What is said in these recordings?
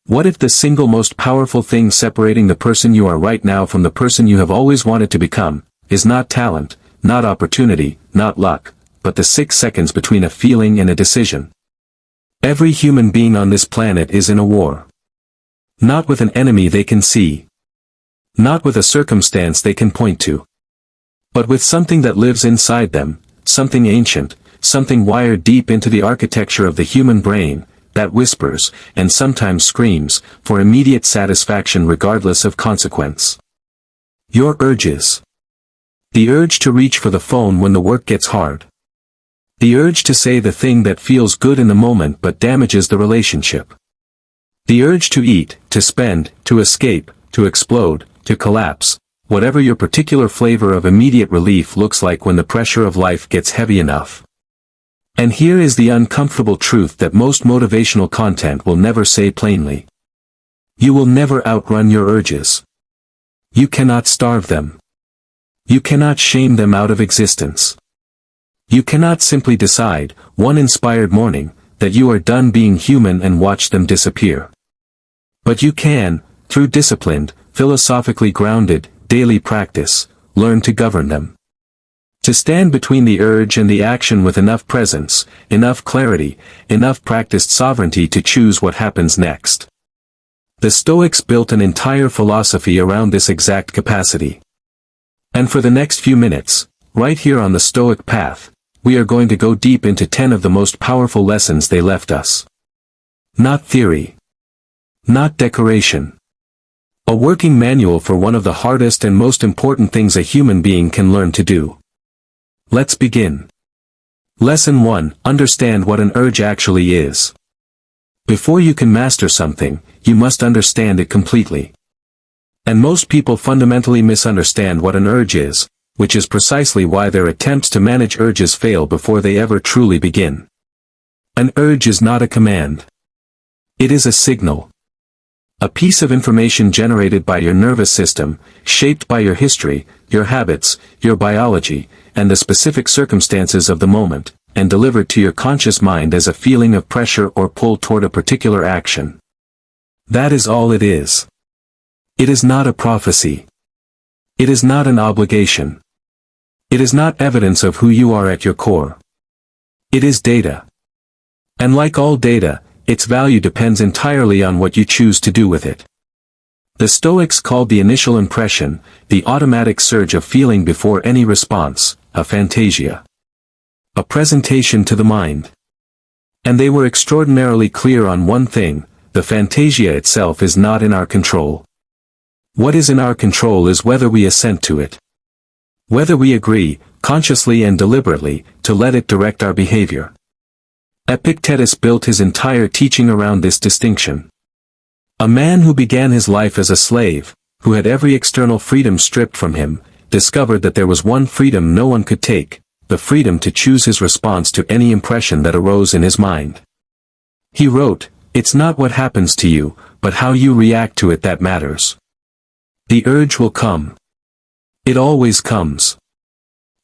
What if the single most powerful thing separating the person you are right now from the person you have always wanted to become, is not talent, not opportunity, not luck, but the 6 seconds between a feeling and a decision? Every human being on this planet is in a war. Not with an enemy they can see. Not with a circumstance they can point to. But with something that lives inside them, something ancient, something wired deep into the architecture of the human brain, that whispers, and sometimes screams, for immediate satisfaction regardless of consequence. Your urges. The urge to reach for the phone when the work gets hard. The urge to say the thing that feels good in the moment but damages the relationship. The urge to eat, to spend, to escape, to explode, to collapse, whatever your particular flavor of immediate relief looks like when the pressure of life gets heavy enough. And here is the uncomfortable truth that most motivational content will never say plainly. You will never outrun your urges. You cannot starve them. You cannot shame them out of existence. You cannot simply decide, one inspired morning, that you are done being human and watch them disappear. But you can, through disciplined, philosophically grounded, daily practice, learn to govern them. To stand between the urge and the action with enough presence, enough clarity, enough practiced sovereignty to choose what happens next. The Stoics built an entire philosophy around this exact capacity. And for the next few minutes, right here on the Stoic path, we are going to go deep into 10 of the most powerful lessons they left us. Not theory. Not decoration. A working manual for one of the hardest and most important things a human being can learn to do. Let's begin. Lesson 1. Understand what an urge actually is. Before you can master something, you must understand it completely. And most people fundamentally misunderstand what an urge is, which is precisely why their attempts to manage urges fail before they ever truly begin. An urge is not a command. It is a signal. A piece of information generated by your nervous system, shaped by your history, your habits, your biology, and the specific circumstances of the moment, and delivered to your conscious mind as a feeling of pressure or pull toward a particular action. That is all it is. It is not a prophecy. It is not an obligation. It is not evidence of who you are at your core. It is data. And like all data, its value depends entirely on what you choose to do with it. The Stoics called the initial impression, the automatic surge of feeling before any response, a fantasia. A presentation to the mind. And they were extraordinarily clear on one thing: the fantasia itself is not in our control. What is in our control is whether we assent to it. Whether we agree, consciously and deliberately, to let it direct our behavior. Epictetus built his entire teaching around this distinction. A man who began his life as a slave, who had every external freedom stripped from him, discovered that there was one freedom no one could take, the freedom to choose his response to any impression that arose in his mind. He wrote, "It's not what happens to you, but how you react to it that matters. The urge will come. It always comes.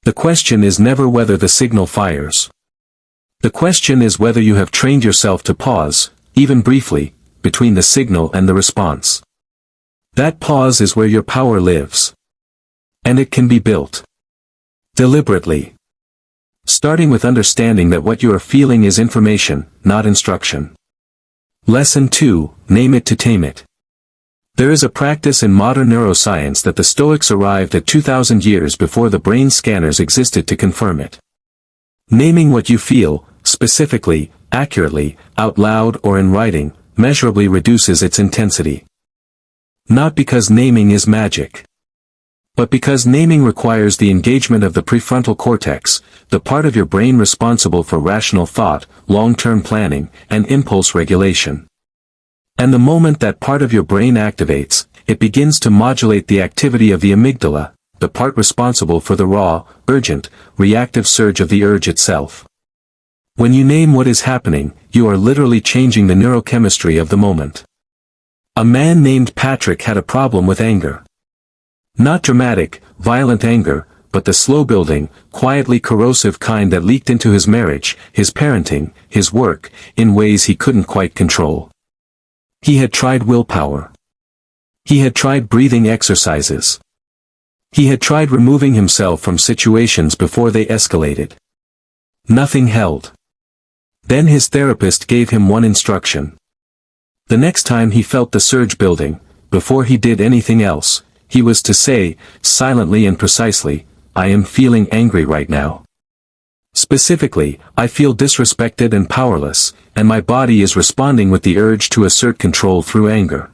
The question is never whether the signal fires. The question is whether you have trained yourself to pause, even briefly, between the signal and the response. That pause is where your power lives. And it can be built. Deliberately. Starting with understanding that what you are feeling is information, not instruction. Lesson 2, name it to tame it. There is a practice in modern neuroscience that the Stoics arrived at 2,000 years before the brain scanners existed to confirm it. Naming what you feel, specifically, accurately, out loud or in writing, measurably reduces its intensity. Not because naming is magic. But because naming requires the engagement of the prefrontal cortex, the part of your brain responsible for rational thought, long-term planning, and impulse regulation. And the moment that part of your brain activates, it begins to modulate the activity of the amygdala, the part responsible for the raw, urgent, reactive surge of the urge itself. When you name what is happening, you are literally changing the neurochemistry of the moment. A man named Patrick had a problem with anger. Not dramatic, violent anger, but the slow-building, quietly corrosive kind that leaked into his marriage, his parenting, his work, in ways he couldn't quite control. He had tried willpower. He had tried breathing exercises. He had tried removing himself from situations before they escalated. Nothing held. Then his therapist gave him one instruction. The next time he felt the surge building, before he did anything else, he was to say, silently and precisely, I am feeling angry right now. Specifically, I feel disrespected and powerless, and my body is responding with the urge to assert control through anger.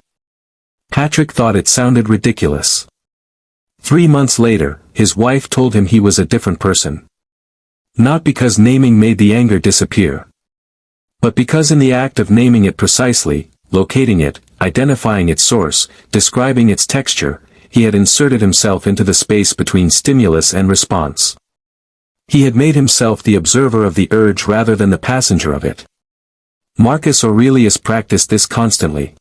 Patrick thought it sounded ridiculous. 3 months later, his wife told him he was a different person. Not because naming made the anger disappear, but because in the act of naming it precisely, locating it, identifying its source, describing its texture, he had inserted himself into the space between stimulus and response. He had made himself the observer of the urge rather than the passenger of it. Marcus Aurelius practiced this constantly.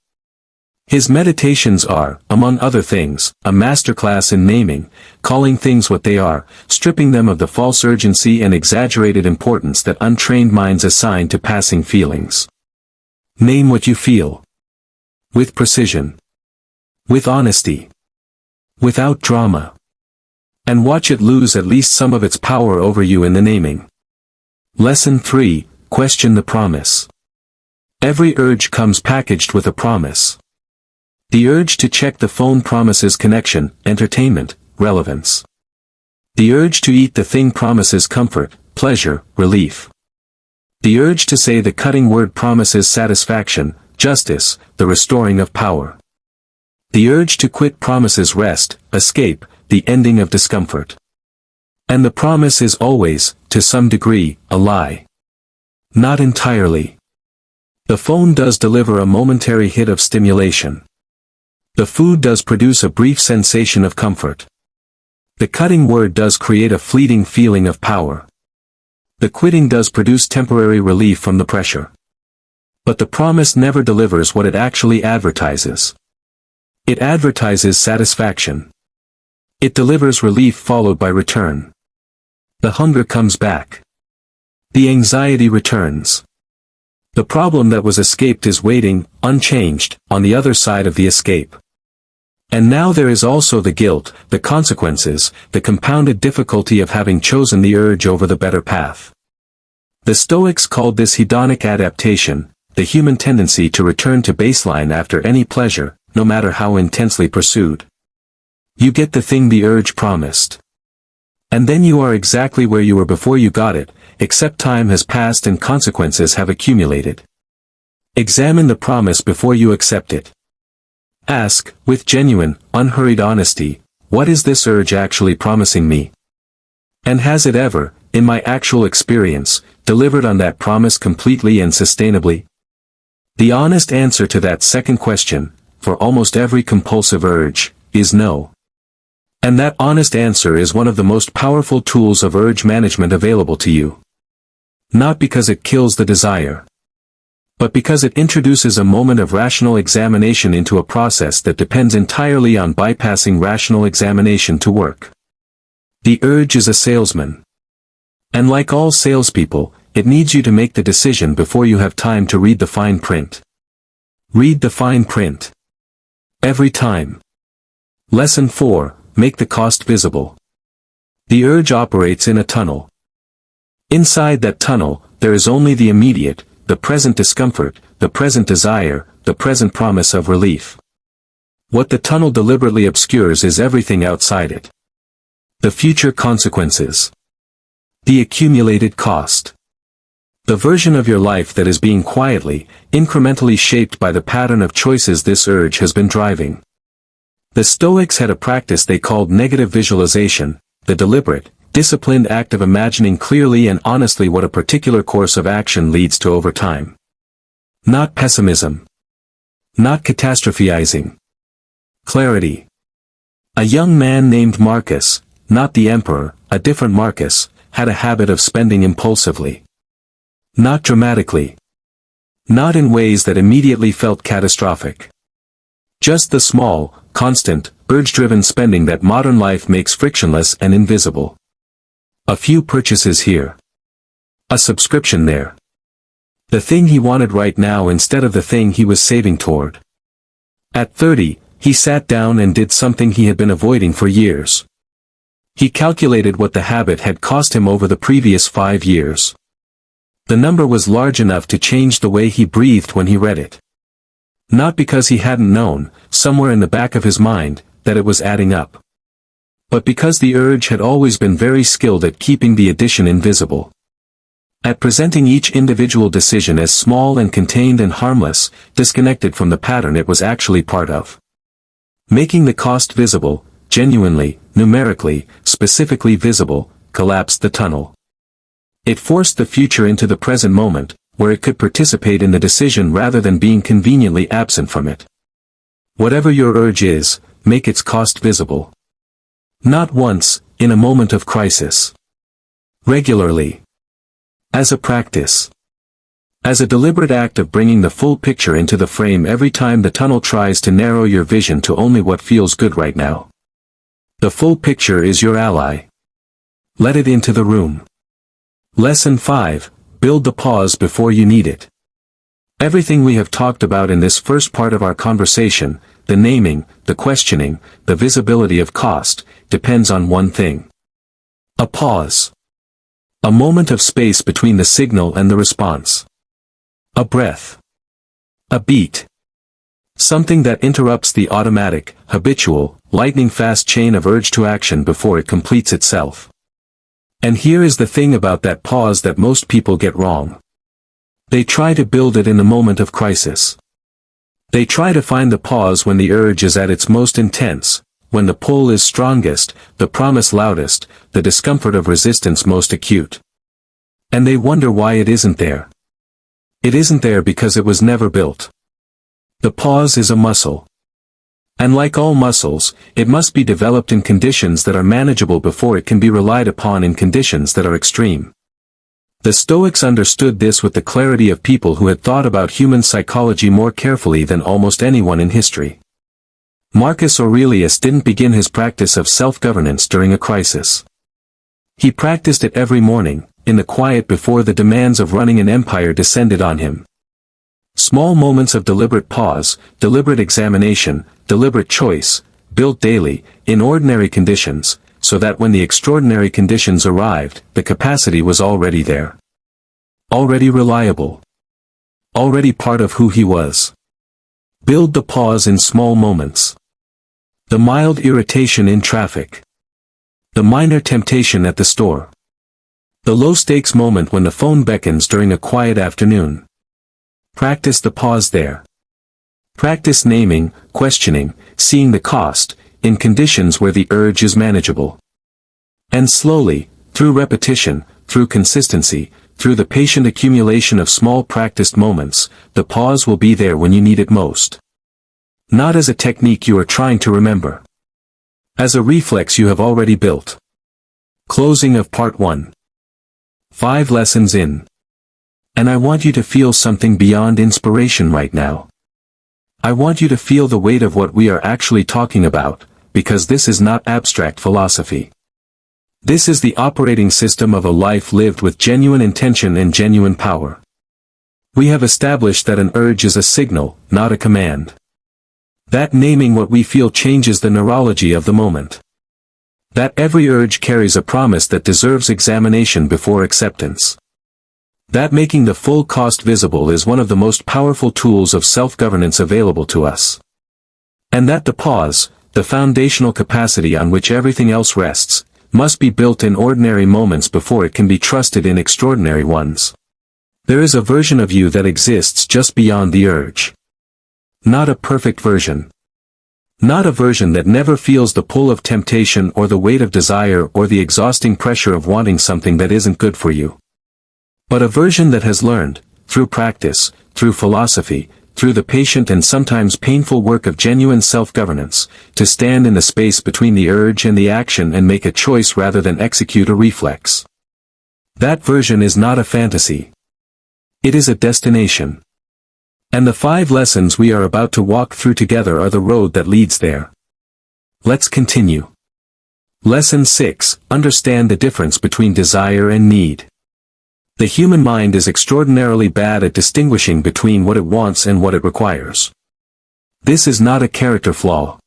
His meditations are, among other things, a masterclass in naming, calling things what they are, stripping them of the false urgency and exaggerated importance that untrained minds assign to passing feelings. Name what you feel. With precision. With honesty. Without drama. And watch it lose at least some of its power over you in the naming. Lesson 3, question the promise. Every urge comes packaged with a promise. The urge to check the phone promises connection, entertainment, relevance. The urge to eat the thing promises comfort, pleasure, relief. The urge to say the cutting word promises satisfaction, justice, the restoring of power. The urge to quit promises rest, escape, the ending of discomfort. And the promise is always, to some degree, a lie. Not entirely. The phone does deliver a momentary hit of stimulation. The food does produce a brief sensation of comfort. The cutting word does create a fleeting feeling of power. The quitting does produce temporary relief from the pressure. But the promise never delivers what it actually advertises. It advertises satisfaction. It delivers relief followed by return. The hunger comes back. The anxiety returns. The problem that was escaped is waiting, unchanged, on the other side of the escape. And now there is also the guilt, the consequences, the compounded difficulty of having chosen the urge over the better path. The Stoics called this hedonic adaptation, the human tendency to return to baseline after any pleasure, no matter how intensely pursued. You get the thing the urge promised. And then you are exactly where you were before you got it, except time has passed and consequences have accumulated. Examine the promise before you accept it. Ask, with genuine, unhurried honesty, what is this urge actually promising me? And has it ever, in my actual experience, delivered on that promise completely and sustainably? The honest answer to that second question, for almost every compulsive urge, is no. And that honest answer is one of the most powerful tools of urge management available to you. Not because it kills the desire, but because it introduces a moment of rational examination into a process that depends entirely on bypassing rational examination to work. The urge is a salesman. And like all salespeople, it needs you to make the decision before you have time to read the fine print. Read the fine print. Every time. Lesson 4, make the cost visible. The urge operates in a tunnel. Inside that tunnel, there is only the immediate, the present discomfort, the present desire, the present promise of relief. What the tunnel deliberately obscures is everything outside it. The future consequences. The accumulated cost. The version of your life that is being quietly, incrementally shaped by the pattern of choices this urge has been driving. The Stoics had a practice they called negative visualization, the deliberate, disciplined act of imagining clearly and honestly what a particular course of action leads to over time. Not pessimism. Not catastrophizing. Clarity. A young man named Marcus, not the emperor, a different Marcus, had a habit of spending impulsively. Not dramatically. Not in ways that immediately felt catastrophic. Just the small, constant, urge-driven spending that modern life makes frictionless and invisible. A few purchases here. A subscription there. The thing he wanted right now instead of the thing he was saving toward. At 30, he sat down and did something he had been avoiding for years. He calculated what the habit had cost him over the previous 5 years. The number was large enough to change the way he breathed when he read it. Not because he hadn't known, somewhere in the back of his mind, that it was adding up. But because the urge had always been very skilled at keeping the addition invisible. At presenting each individual decision as small and contained and harmless, disconnected from the pattern it was actually part of. Making the cost visible, genuinely, numerically, specifically visible, collapsed the tunnel. It forced the future into the present moment, where it could participate in the decision rather than being conveniently absent from it. Whatever your urge is, make its cost visible. Not once, in a moment of crisis. Regularly. As a practice. As a deliberate act of bringing the full picture into the frame every time the tunnel tries to narrow your vision to only what feels good right now. The full picture is your ally. Let it into the room. Lesson 5, build the pause before you need it. Everything we have talked about in this first part of our conversation, the naming, the questioning, the visibility of cost, depends on one thing. A pause. A moment of space between the signal and the response. A breath. A beat. Something that interrupts the automatic, habitual, lightning-fast chain of urge to action before it completes itself. And here is the thing about that pause that most people get wrong. They try to build it in the moment of crisis. They try to find the pause when the urge is at its most intense, when the pull is strongest, the promise loudest, the discomfort of resistance most acute. And they wonder why it isn't there. It isn't there because it was never built. The pause is a muscle. And like all muscles, it must be developed in conditions that are manageable before it can be relied upon in conditions that are extreme. The Stoics understood this with the clarity of people who had thought about human psychology more carefully than almost anyone in history. Marcus Aurelius didn't begin his practice of self-governance during a crisis. He practiced it every morning, in the quiet before the demands of running an empire descended on him. Small moments of deliberate pause, deliberate examination, deliberate choice, built daily, in ordinary conditions, so that when the extraordinary conditions arrived, the capacity was already there. Already reliable. Already part of who he was. Build the pause in small moments. The mild irritation in traffic. The minor temptation at the store. The low-stakes moment when the phone beckons during a quiet afternoon. Practice the pause there. Practice naming, questioning, seeing the cost, in conditions where the urge is manageable. And slowly, through repetition, through consistency, through the patient accumulation of small practiced moments, the pause will be there when you need it most. Not as a technique you are trying to remember. As a reflex you have already built. Closing of Part 1. 5 lessons in. And I want you to feel something beyond inspiration right now. I want you to feel the weight of what we are actually talking about, because this is not abstract philosophy. This is the operating system of a life lived with genuine intention and genuine power. We have established that an urge is a signal, not a command. That naming what we feel changes the neurology of the moment. That every urge carries a promise that deserves examination before acceptance. That making the full cost visible is one of the most powerful tools of self-governance available to us. And that the pause, the foundational capacity on which everything else rests, must be built in ordinary moments before it can be trusted in extraordinary ones. There is a version of you that exists just beyond the urge. Not a perfect version. Not a version that never feels the pull of temptation or the weight of desire or the exhausting pressure of wanting something that isn't good for you. But a version that has learned, through practice, through philosophy, through the patient and sometimes painful work of genuine self-governance, to stand in the space between the urge and the action and make a choice rather than execute a reflex. That version is not a fantasy. It is a destination. And the 5 lessons we are about to walk through together are the road that leads there. Let's continue. Lesson 6, understand the difference between desire and need. The human mind is extraordinarily bad at distinguishing between what it wants and what it requires. This is not a character flaw.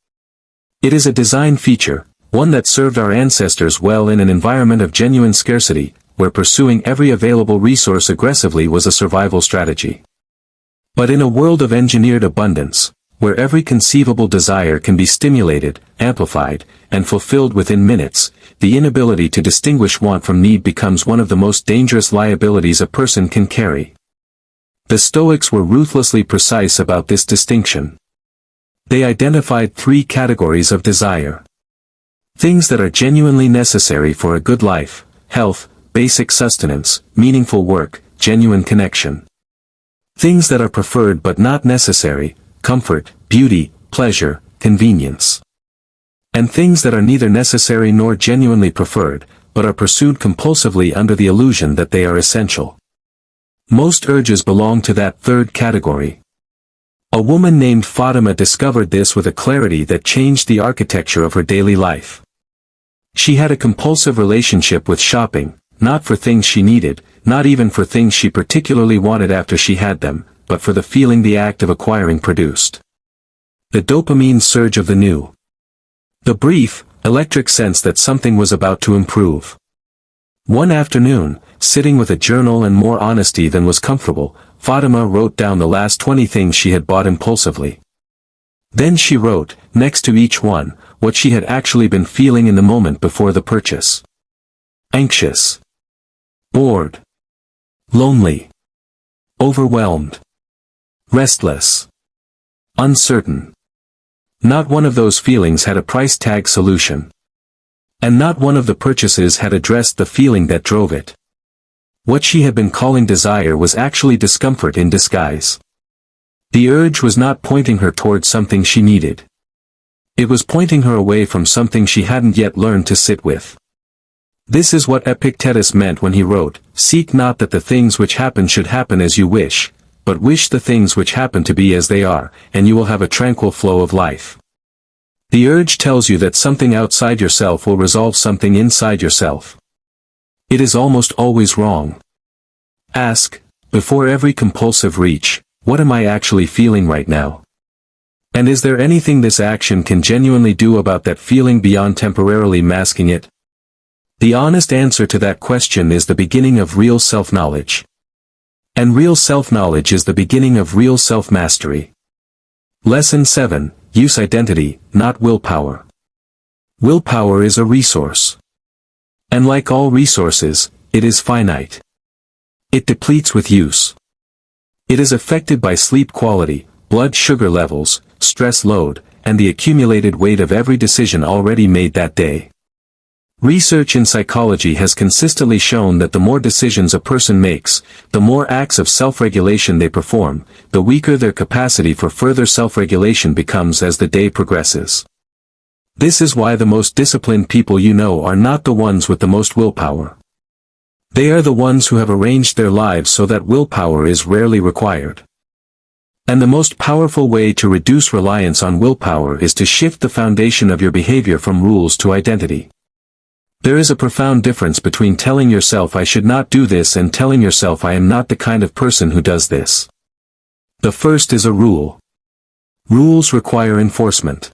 It is a design feature, one that served our ancestors well in an environment of genuine scarcity, where pursuing every available resource aggressively was a survival strategy. But in a world of engineered abundance, where every conceivable desire can be stimulated, amplified, and fulfilled within minutes, the inability to distinguish want from need becomes one of the most dangerous liabilities a person can carry. The Stoics were ruthlessly precise about this distinction. They identified 3 categories of desire. Things that are genuinely necessary for a good life: health, basic sustenance, meaningful work, genuine connection. Things that are preferred but not necessary: comfort, beauty, pleasure, convenience. And things that are neither necessary nor genuinely preferred, but are pursued compulsively under the illusion that they are essential. Most urges belong to that third category. A woman named Fatima discovered this with a clarity that changed the architecture of her daily life. She had a compulsive relationship with shopping, not for things she needed, not even for things she particularly wanted after she had them, but for the feeling the act of acquiring produced. The dopamine surge of the new. The brief, electric sense that something was about to improve. One afternoon, sitting with a journal and more honesty than was comfortable, Fatima wrote down the last 20 things she had bought impulsively. Then she wrote, next to each one, what she had actually been feeling in the moment before the purchase. Anxious. Bored. Lonely. Overwhelmed. Restless. Uncertain. Not one of those feelings had a price tag solution. And not one of the purchases had addressed the feeling that drove it. What she had been calling desire was actually discomfort in disguise. The urge was not pointing her towards something she needed. It was pointing her away from something she hadn't yet learned to sit with. This is what Epictetus meant when he wrote, "Seek not that the things which happen should happen as you wish, but wish the things which happen to be as they are, and you will have a tranquil flow of life." The urge tells you that something outside yourself will resolve something inside yourself. It is almost always wrong. Ask, before every compulsive reach, what am I actually feeling right now? And is there anything this action can genuinely do about that feeling beyond temporarily masking it? The honest answer to that question is the beginning of real self-knowledge. And real self-knowledge is the beginning of real self-mastery. Lesson 7, Use identity, not willpower. Willpower is a resource. And like all resources, it is finite. It depletes with use. It is affected by sleep quality, blood sugar levels, stress load, and the accumulated weight of every decision already made that day. Research in psychology has consistently shown that the more decisions a person makes, the more acts of self-regulation they perform, the weaker their capacity for further self-regulation becomes as the day progresses. This is why the most disciplined people you know are not the ones with the most willpower. They are the ones who have arranged their lives so that willpower is rarely required. And the most powerful way to reduce reliance on willpower is to shift the foundation of your behavior from rules to identity. There is a profound difference between telling yourself I should not do this and telling yourself I am not the kind of person who does this. The first is a rule. Rules require enforcement.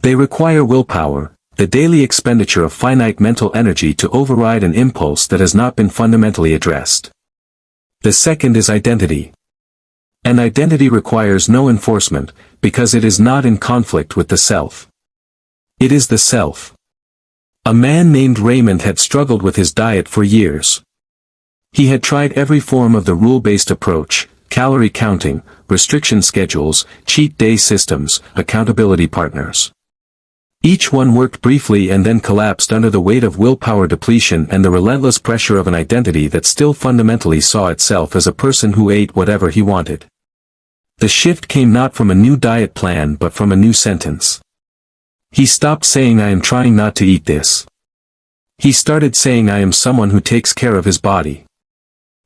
They require willpower, the daily expenditure of finite mental energy to override an impulse that has not been fundamentally addressed. The second is identity. And identity requires no enforcement, because it is not in conflict with the self. It is the self. A man named Raymond had struggled with his diet for years. He had tried every form of the rule-based approach, calorie counting, restriction schedules, cheat day systems, accountability partners. Each one worked briefly and then collapsed under the weight of willpower depletion and the relentless pressure of an identity that still fundamentally saw itself as a person who ate whatever he wanted. The shift came not from a new diet plan but from a new sentence. He stopped saying I am trying not to eat this. He started saying I am someone who takes care of his body.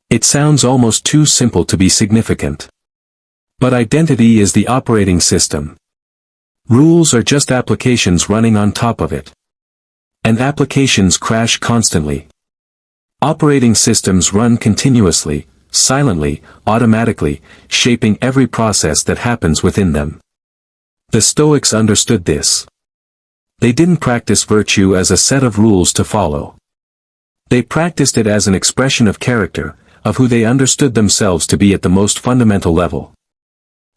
It sounds almost too simple to be significant. But identity is the operating system. Rules are just applications running on top of it. And applications crash constantly. Operating systems run continuously, silently, automatically, shaping every process that happens within them. The Stoics understood this. They didn't practice virtue as a set of rules to follow. They practiced it as an expression of character, of who they understood themselves to be at the most fundamental level.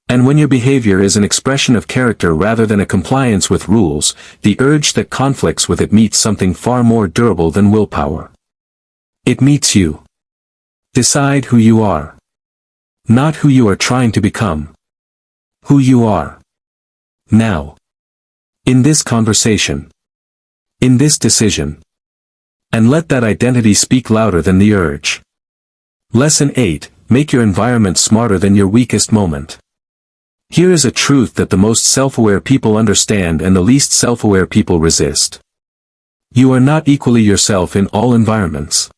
And when your behavior is an expression of character rather than a compliance with rules, the urge that conflicts with it meets something far more durable than willpower. It meets you. Decide who you are. Not who you are trying to become. Who you are. Now. In this conversation. In this decision. And let that identity speak louder than the urge. Lesson 8, make your environment smarter than your weakest moment. Here is a truth that the most self-aware people understand and the least self-aware people resist. You are not equally yourself in all environments.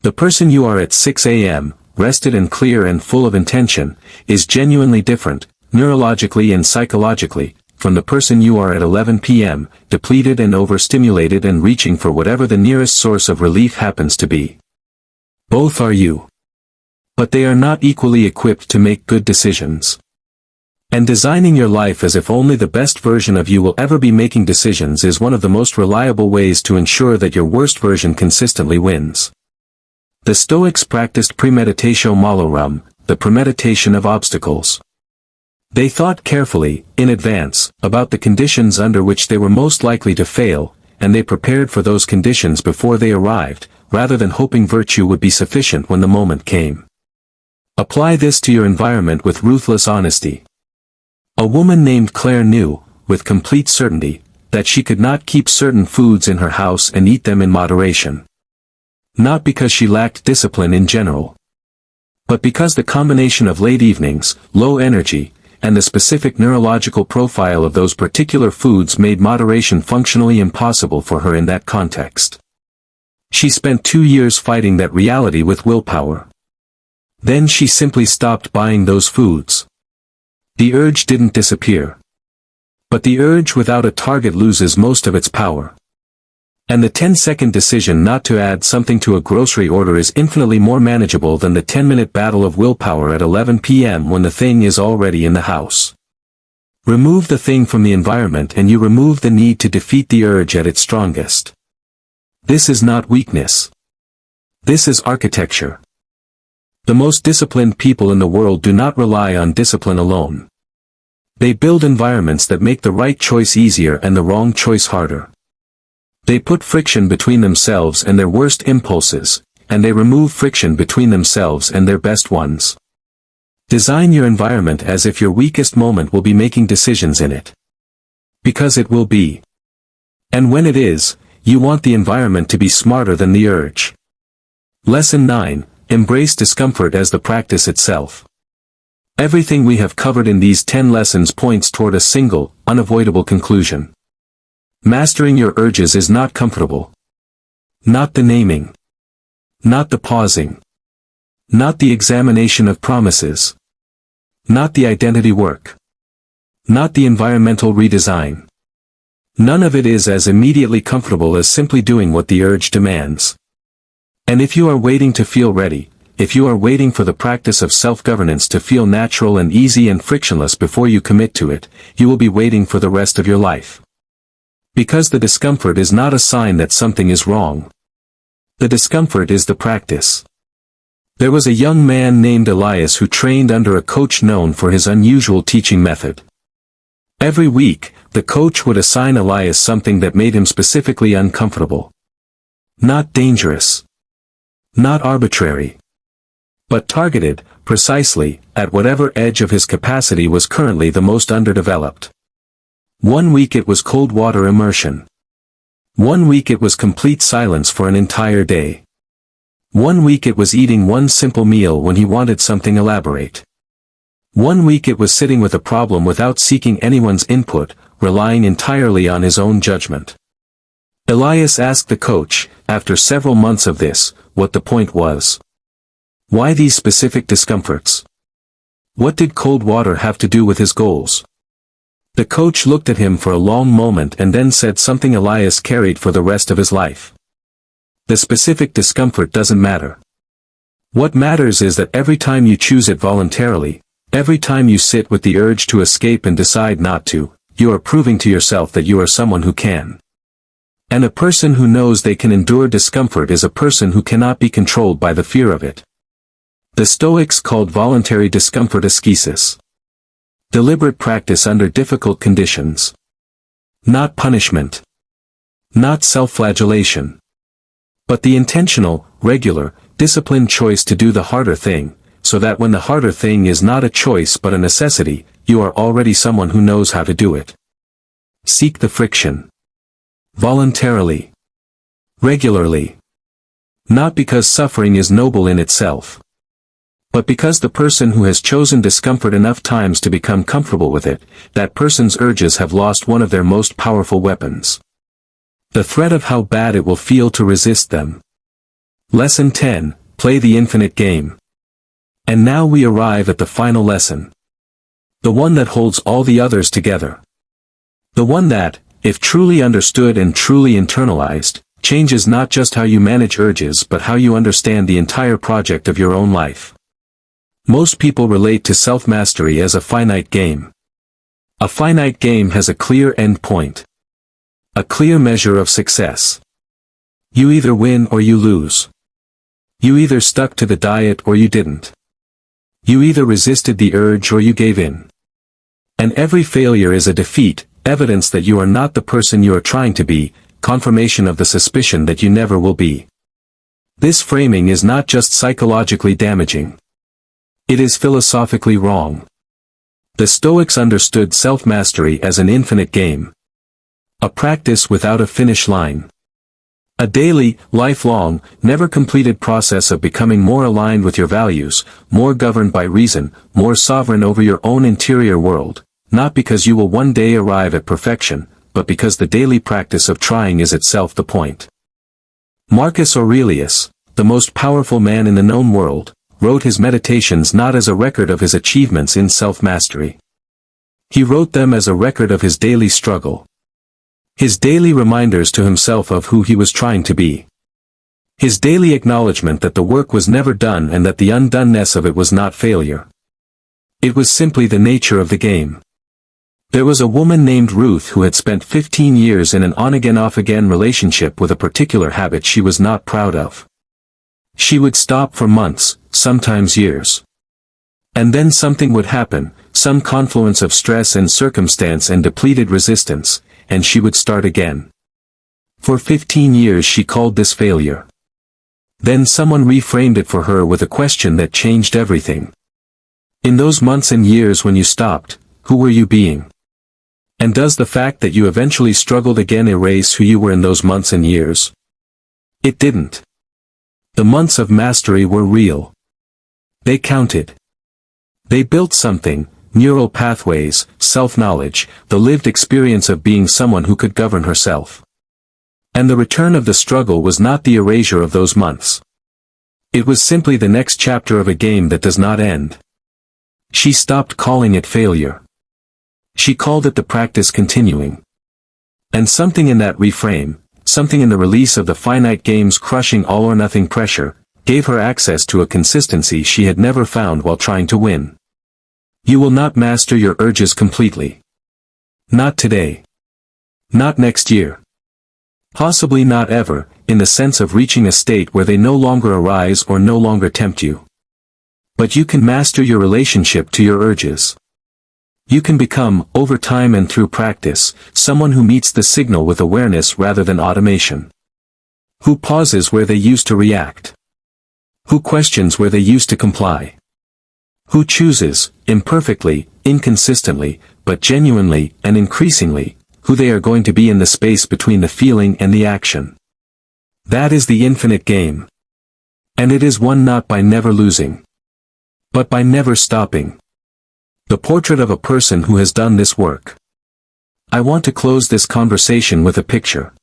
The person you are at 6 a.m., rested and clear and full of intention, is genuinely different, neurologically and psychologically, from the person you are at 11 p.m., depleted and overstimulated and reaching for whatever the nearest source of relief happens to be. Both are you. But they are not equally equipped to make good decisions. And designing your life as if only the best version of you will ever be making decisions is one of the most reliable ways to ensure that your worst version consistently wins. The Stoics practiced premeditatio malorum, the premeditation of obstacles. They thought carefully, in advance, about the conditions under which they were most likely to fail, and they prepared for those conditions before they arrived, rather than hoping virtue would be sufficient when the moment came. Apply this to your environment with ruthless honesty. A woman named Claire knew, with complete certainty, that she could not keep certain foods in her house and eat them in moderation. Not because she lacked discipline in general, but because the combination of late evenings, low energy, and the specific neurological profile of those particular foods made moderation functionally impossible for her in that context. She spent 2 years fighting that reality with willpower. Then she simply stopped buying those foods. The urge didn't disappear. But the urge without a target loses most of its power. And the 10-second decision not to add something to a grocery order is infinitely more manageable than the 10-minute battle of willpower at 11 p.m. when the thing is already in the house. Remove the thing from the environment and you remove the need to defeat the urge at its strongest. This is not weakness. This is architecture. The most disciplined people in the world do not rely on discipline alone. They build environments that make the right choice easier and the wrong choice harder. They put friction between themselves and their worst impulses, and they remove friction between themselves and their best ones. Design your environment as if your weakest moment will be making decisions in it. Because it will be. And when it is, you want the environment to be smarter than the urge. Lesson 9. Embrace discomfort as the practice itself. Everything we have covered in these 10 lessons points toward a single, unavoidable conclusion. Mastering your urges is not comfortable. Not the naming. Not the pausing. Not the examination of promises. Not the identity work. Not the environmental redesign. None of it is as immediately comfortable as simply doing what the urge demands. And if you are waiting to feel ready, if you are waiting for the practice of self-governance to feel natural and easy and frictionless before you commit to it, you will be waiting for the rest of your life. Because the discomfort is not a sign that something is wrong. The discomfort is the practice. There was a young man named Elias who trained under a coach known for his unusual teaching method. Every week, the coach would assign Elias something that made him specifically uncomfortable. Not dangerous. Not arbitrary. But targeted, precisely, at whatever edge of his capacity was currently the most underdeveloped. 1 week it was cold water immersion. 1 week it was complete silence for an entire day. 1 week it was eating one simple meal when he wanted something elaborate. 1 week it was sitting with a problem without seeking anyone's input, relying entirely on his own judgment. Elias asked the coach, after several months of this, what the point was. Why these specific discomforts? What did cold water have to do with his goals? The coach looked at him for a long moment and then said something Elias carried for the rest of his life. The specific discomfort doesn't matter. What matters is that every time you choose it voluntarily, every time you sit with the urge to escape and decide not to, you are proving to yourself that you are someone who can. And a person who knows they can endure discomfort is a person who cannot be controlled by the fear of it. The Stoics called voluntary discomfort ascesis. Deliberate practice under difficult conditions. Not punishment. Not self-flagellation. But the intentional, regular, disciplined choice to do the harder thing, so that when the harder thing is not a choice but a necessity, you are already someone who knows how to do it. Seek the friction. Voluntarily. Regularly. Not because suffering is noble in itself, but because the person who has chosen discomfort enough times to become comfortable with it, that person's urges have lost one of their most powerful weapons. The threat of how bad it will feel to resist them. Lesson 10, play the infinite game. And now we arrive at the final lesson. The one that holds all the others together. The one that, if truly understood and truly internalized, changes not just how you manage urges but how you understand the entire project of your own life. Most people relate to self-mastery as a finite game. A finite game has a clear end point. A clear measure of success. You either win or you lose. You either stuck to the diet or you didn't. You either resisted the urge or you gave in. And every failure is a defeat, evidence that you are not the person you are trying to be, confirmation of the suspicion that you never will be. This framing is not just psychologically damaging. It is philosophically wrong. The Stoics understood self-mastery as an infinite game. A practice without a finish line. A daily, lifelong, never completed process of becoming more aligned with your values, more governed by reason, more sovereign over your own interior world, not because you will one day arrive at perfection, but because the daily practice of trying is itself the point. Marcus Aurelius, the most powerful man in the known world, wrote his meditations not as a record of his achievements in self-mastery. He wrote them as a record of his daily struggle. His daily reminders to himself of who he was trying to be. His daily acknowledgement that the work was never done and that the undoneness of it was not failure. It was simply the nature of the game. There was a woman named Ruth who had spent 15 years in an on-again off-again relationship with a particular habit she was not proud of. She would stop for months, sometimes years. And then something would happen, some confluence of stress and circumstance and depleted resistance, and she would start again. For 15 years she called this failure. Then someone reframed it for her with a question that changed everything. In those months and years when you stopped, who were you being? And does the fact that you eventually struggled again erase who you were in those months and years? It didn't. The months of mastery were real. They counted. They built something, neural pathways, self-knowledge, the lived experience of being someone who could govern herself. And the return of the struggle was not the erasure of those months. It was simply the next chapter of a game that does not end. She stopped calling it failure. She called it the practice continuing. And something in that reframe, something in the release of the finite game's crushing all-or-nothing pressure, gave her access to a consistency she had never found while trying to win. You will not master your urges completely. Not today. Not next year. Possibly not ever, in the sense of reaching a state where they no longer arise or no longer tempt you. But you can master your relationship to your urges. You can become, over time and through practice, someone who meets the signal with awareness rather than automation. Who pauses where they used to react. Who questions where they used to comply. Who chooses, imperfectly, inconsistently, but genuinely and increasingly, who they are going to be in the space between the feeling and the action. That is the infinite game. And it is won not by never losing, but by never stopping. The portrait of a person who has done this work. I want to close this conversation with a picture.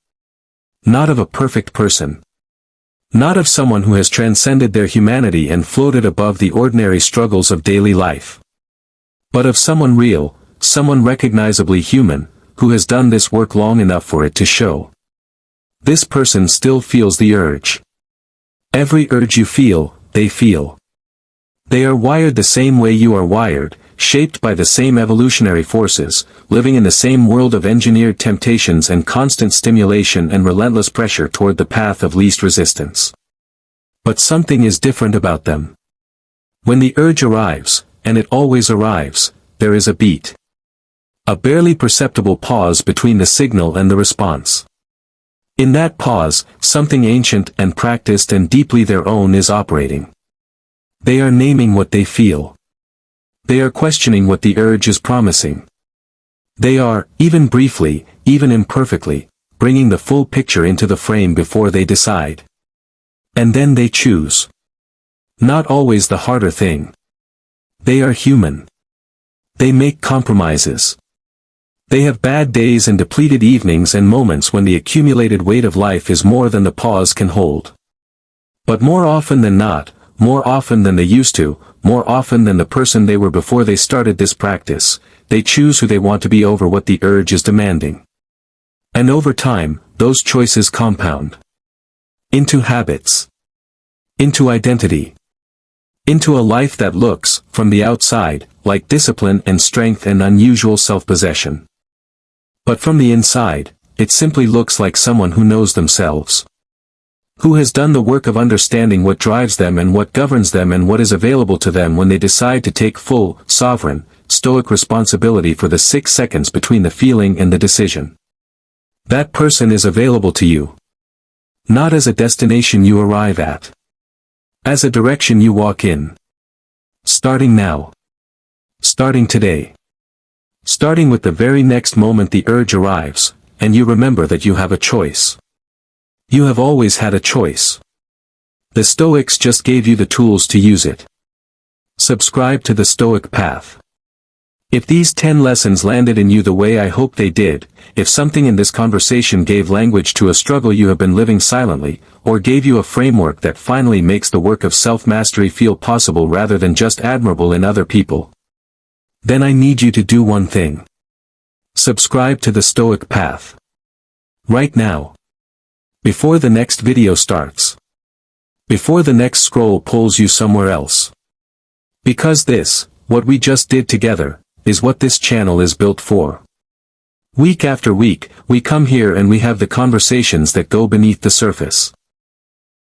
Not of a perfect person. Not of someone who has transcended their humanity and floated above the ordinary struggles of daily life. But of someone real, someone recognizably human, who has done this work long enough for it to show. This person still feels the urge. Every urge you feel, they feel. They are wired the same way you are wired, shaped by the same evolutionary forces, living in the same world of engineered temptations and constant stimulation and relentless pressure toward the path of least resistance. But something is different about them. When the urge arrives, and it always arrives, there is a beat. A barely perceptible pause between the signal and the response. In that pause, something ancient and practiced and deeply their own is operating. They are naming what they feel. They are questioning what the urge is promising. They are, even briefly, even imperfectly, bringing the full picture into the frame before they decide. And then they choose. Not always the harder thing. They are human. They make compromises. They have bad days and depleted evenings and moments when the accumulated weight of life is more than the pause can hold. But more often than not, more often than they used to, more often than the person they were before they started this practice, they choose who they want to be over what the urge is demanding. And over time, those choices compound. Into habits. Into identity. Into a life that looks, from the outside, like discipline and strength and unusual self-possession. But from the inside, it simply looks like someone who knows themselves. Who has done the work of understanding what drives them and what governs them and what is available to them when they decide to take full, sovereign, stoic responsibility for the 6 seconds between the feeling and the decision. That person is available to you. Not as a destination you arrive at. As a direction you walk in. Starting now. Starting today. Starting with the very next moment the urge arrives, and you remember that you have a choice. You have always had a choice. The Stoics just gave you the tools to use it. Subscribe to the Stoic path. If these 10 lessons landed in you the way I hope they did, if something in this conversation gave language to a struggle you have been living silently, or gave you a framework that finally makes the work of self-mastery feel possible rather than just admirable in other people, then I need you to do one thing. Subscribe to the Stoic path. Right now. Before the next video starts. Before the next scroll pulls you somewhere else. Because this, what we just did together, is what this channel is built for. Week after week, we come here and we have the conversations that go beneath the surface.